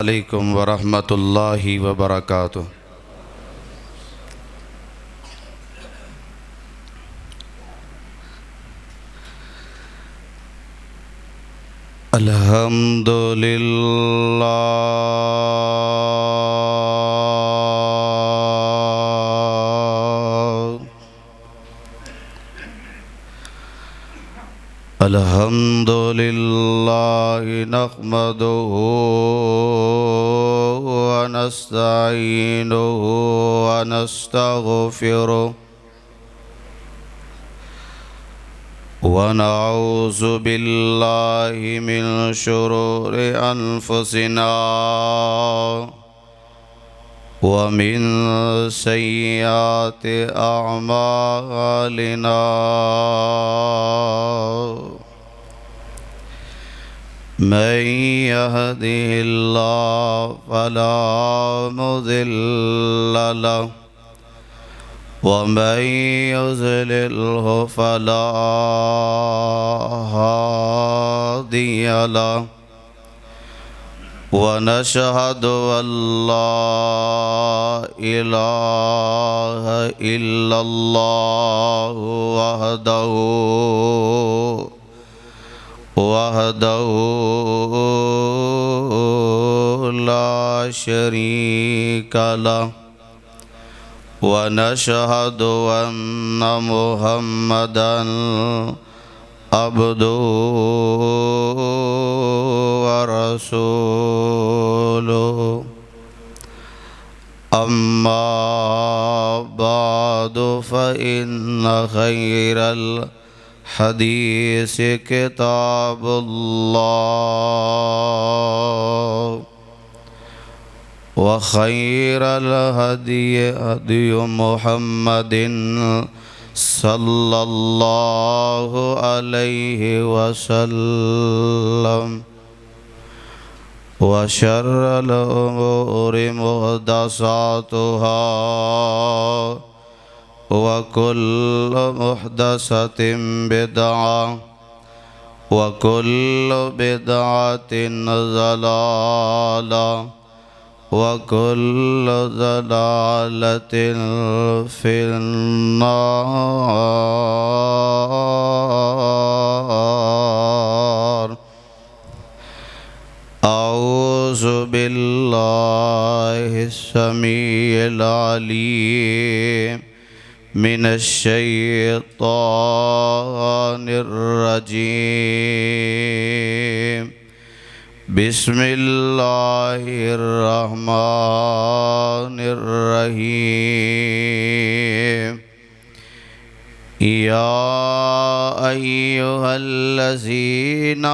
عليكم ورحمة الله وبركاته. الحمد لله الحمد لله نحمده ونستعينه ونستغفره ونعوذ بالله من شرور أنفسنا ومن سيئات أعمالنا من يهده الله فلا مضل له ومن يضلله فلا هادي له ونشهد أن لا إله إلا الله وحده لا شريك له ونشهد أن محمدا عبده ورسوله أما بعد فإن خير الحديث كتاب الله وخير الهدي هدي محمد صلى الله عليه وسلم وشر الأمور محدثاتها وكل محدثة بدعة وكل بدعة ضلالة وكل ضلالة في النار. أعوذ بالله السميع العليم من الشيطان الرجيم. بسم الله الرحمن الرحيم. يا أيها الذين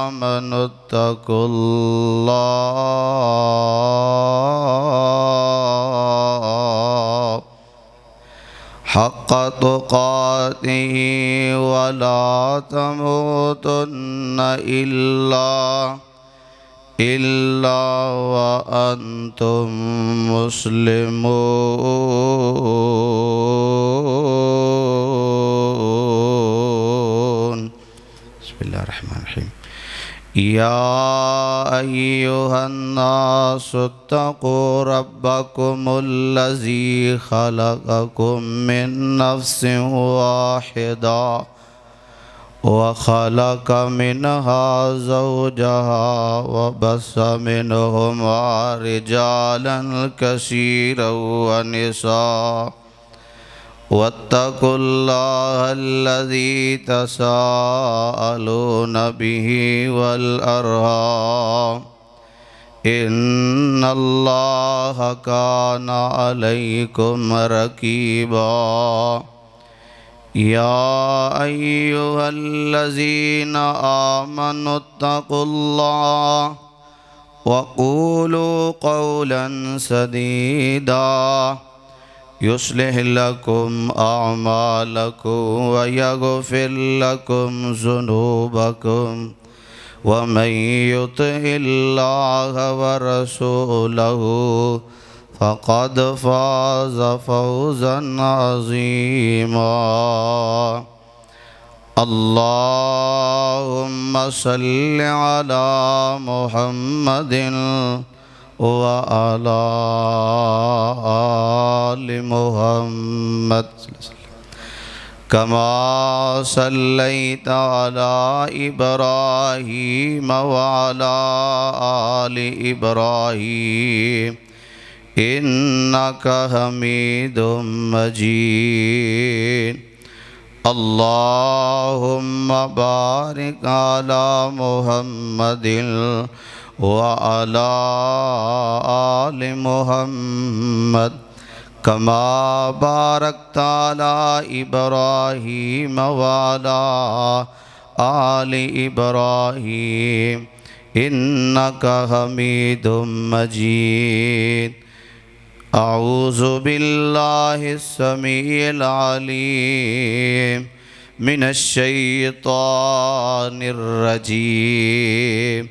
آمنوا اتقوا الله حق تقاته ولا تموتن إلا وأنتم مسلمون. بسم الله الرحمن الرحيم. يا أيها الناس اتقوا ربكم الذي خلقكم من نفس واحدة وخلق منها زوجها وبث منهما رجالا كثيرا ونساء واتقوا الله الذي تساءلون به والأرحام إن الله كان عليكم رقيبا. يا أيها الذين آمنوا اتقوا الله وقولوا قولا سديدا يصلح لكم أعمالكم ويغفر لكم ذنوبكم ومن يطع الله ورسوله فقد فاز فوزا عظيما. اللهم صل على محمد وعلى آل محمد كما صليت على إبراهيم وعلى آل إبراهيم إنك حميد مجيد اللهم بارك على محمد وعلى آل محمد كما باركت على إبراهيم وعلى آل إبراهيم إنك حميد مجيد أعوذ بالله السميع العليم من الشيطان الرجيم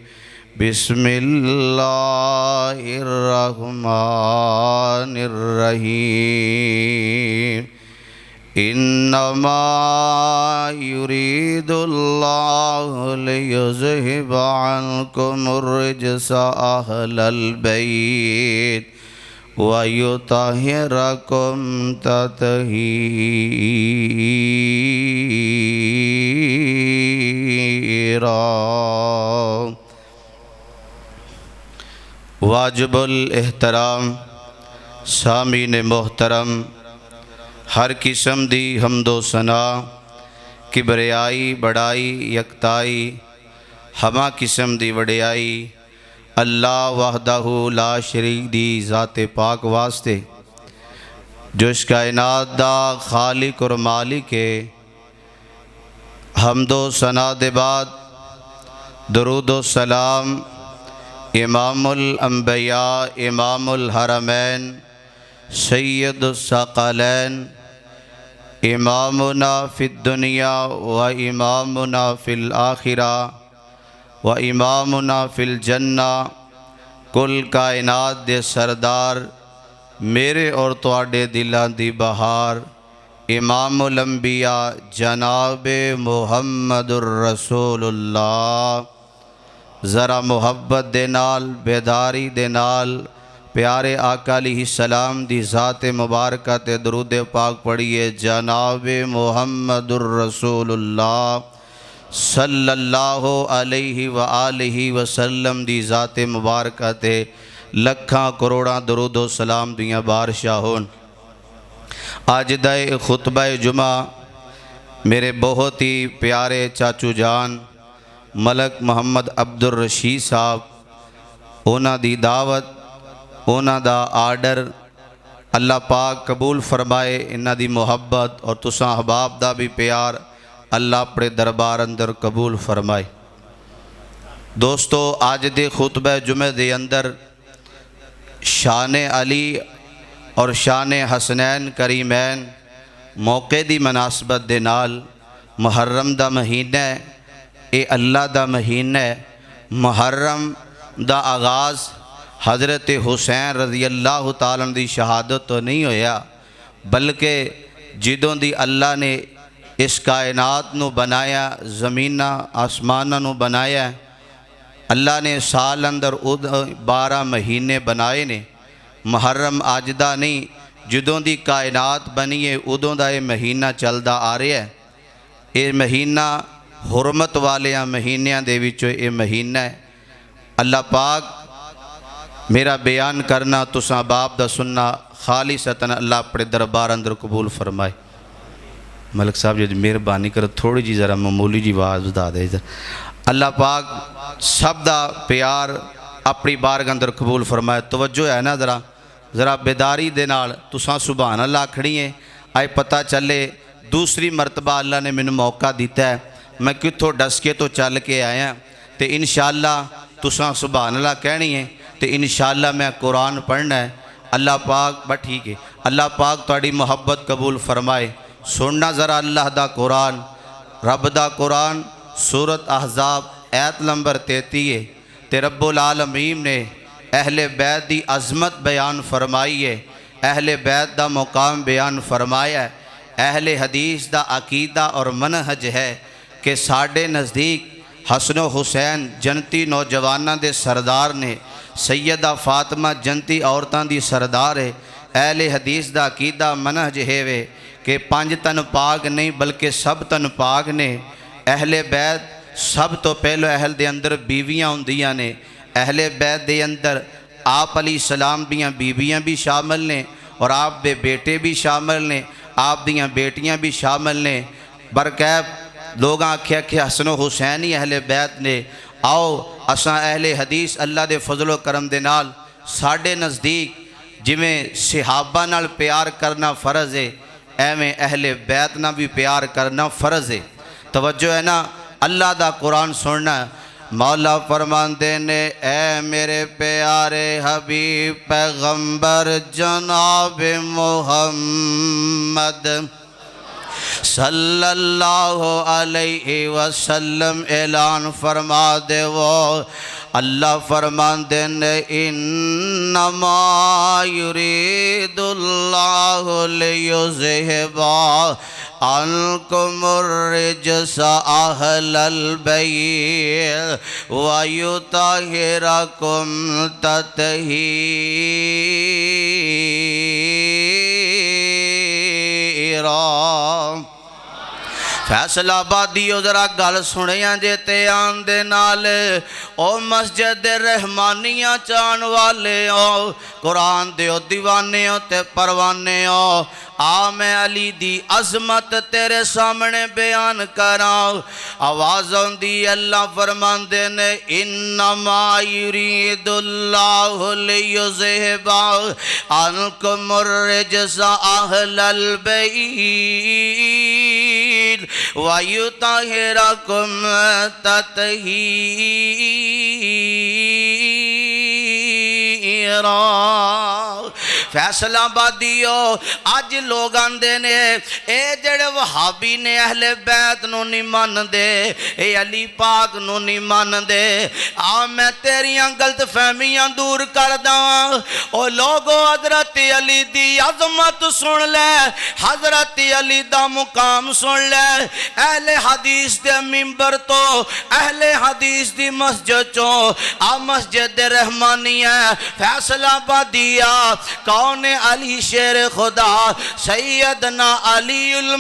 بسم الله الرحمن الرحيم إنما يريد الله ليذهب عنكم الرجس أهل البيت وَيُطَهِّرَكُمْ تَطْهِيرًا۔ واجب الاحترام سامعین محترم، ہر قسم دی حمد و ثنا، کبریائی بڑائی یکتائی، ہما قسم دی وڈیائی اللہ وحدہ لا شریک دی ذات پاک واسطے جو اس کائنات دا خالق اور مالک ہے۔ حمد و ثنا دے بعد درود و سلام امام الانبیاء امام الحرمین سید الثقلین امامنا فی الدنیا و امامنا فی الآخرہ و امامنا فی الجنہ، کل کائنات دے سردار، میرے اور تواڈے دلاں دی بہار، امام الانبیاء جناب محمد الرسول اللہ، ذرا محبت دے نال بیداری دے نال پیارے آقا علیہ السلام دی ذات مبارکہ تے درود پاک پڑھیے۔ جناب محمد الرسول اللہ صلی اللہ علیہ وآلہ وسلم دی ذات مبارکہ تے لکھاں کروڑاں درود و سلام دیاں بارشاہ ہون۔ آج دے خطبہ جمعہ میرے بہت ہی پیارے چاچو جان ملک محمد عبد الرشید صاحب، اونا دی دعوت اونا دا آرڈر اللہ پاک قبول فرمائے، انہ دی محبت اور تساں احباب دا بھی پیار اللہ اپنے دربار اندر قبول فرمائے۔ دوستو، آج دے خطبہ جمعہ دے اندر شان علی اور شان حسنین کریمین موقع دی مناسبت دے نال محرم دا مہینہ ہے، اے اللہ دا مہینہ ہے۔ محرم دا آغاز حضرت حسین رضی اللہ تعالیٰ دی شہادت تو نہیں ہویا، بلکہ جدوں دی اللہ نے اس کائنات نو بنایا، زمینہ آسمانہ نو بنایا، اللہ نے سال اندر 12 مہینے بنائے نے۔ محرم آج دا نہیں، جدوں دی کائنات بنی ہے ادوں دا یہ مہینہ چلدا آ رہا ہے۔ یہ مہینہ حرمت والیاں مہینیاں دے وچوں یہ مہینہ ہے۔ اللہ پاک میرا بیان کرنا تساں باپ دا سننا خالصتاً اللہ اپنے دربار اندر قبول فرمائے۔ ملک صاحب جی مہربانی کر تھوڑی جی ذرا معمولی جی آواز بتا دے۔ اللہ پاک سب دا پیار اپنی بارگاہ اندر قبول فرمائے۔ توجہ ہے نا ذرا بیداری دے نال تساں سبحان اللہ کھڑی ہیں، آئے پتہ چلے دوسری مرتبہ اللہ نے مینوں موقع دیتا ہے، میں کتھوں ڈس کے تو چل کے آیا تے انشاءاللہ تساں سبحان اللہ کہنی ہے تے انشاءاللہ میں قرآن پڑھنا ہے۔ اللہ پاک بس ٹھیک ہے، اللہ پاک تہاڈی محبت قبول فرمائے۔ سننا ذرا اللہ دا قرآن، رب دا قرآن، سورت احزاب ایت نمبر 33 تے رب العالمین نے اہل بیت دی عظمت بیان فرمائی ہے، اہل بیت دا مقام بیان فرمایا ہے، اہل حدیث دا عقیدہ اور منہج ہے کہ ساڈے نزدیک حسن و حسین جنتی نوجواناں دے سردار نے، سیدہ فاطمہ جنتی عورتاں دی سردار ہے۔ اہل حدیث دا عقیدہ منہج ہے وے کہ 5 تن پاک نہیں بلکہ سب تن پاک نے۔ اہل بیت سب تو پہلو اہل دے اندر بیویاں ہوندیاں نے، اہل بیت دے اندر آپ علیہ السلام دیاں بیویاں بھی شامل نے اور آپ دے بیٹے بھی شامل نے، آپ دیاں بیٹیاں بھی شامل نے۔ برکیب لوگ آکھیا کہ حسن و حسین ہی اہل بیت نے۔ آؤ اساں اہل حدیث اللہ دے فضل و کرم دے نال ساڈے نزدیک جویں صحابہ نال پیار کرنا فرض ہے، ایویں اہل بیت نال بھی پیار کرنا فرض ہے۔ توجہ ہے نا، اللہ دا قرآن سننا۔ مولا فرماندے نے اے میرے پیارے حبیب پیغمبر جناب محمد صلی اللہ علیہ وسلم اعلان فرما دے وہ اللہ فرماندے نے انما یرید اللہ لیذہب عنکم الرجس اہل البیت ویطہرکم تطہیرا۔ فیصلہ آبادیو ذرا گل سنیاں جے تے آن دے نال او مسجد رحمانیاں چان والے او قرآن دیو دیوانے ہو تے پروانے ہو، آ میں علی دی عظمت تیرے سامنے بیان کراں۔ آوازوں دی اللہ فرماندے نے انما یرید اللہ لیذہب عنکم الرجس اہل البیت وَيُطَهِّرَكُمْ تَطْهِيرًا۔ فیصلہ آبادیو اج لوگ آندے نے اے جڑے وہابی نے اہل بیت نو نہیں مان دے، اے علی پاک نو نہیں مان دے۔ آ میں تیریاں غلط فہمیاں دور کر داں۔ او لوگو حضرت علی دی عظمت سن لے، حضرت علی دا مقام سن لے۔ اہل حدیث دے منبر تو، اہل حدیث دی مسجد چوں، آ مسجد رحمانی ہے فیصلہ آبادیہ۔ کون علی شیر خدا سیدنا علی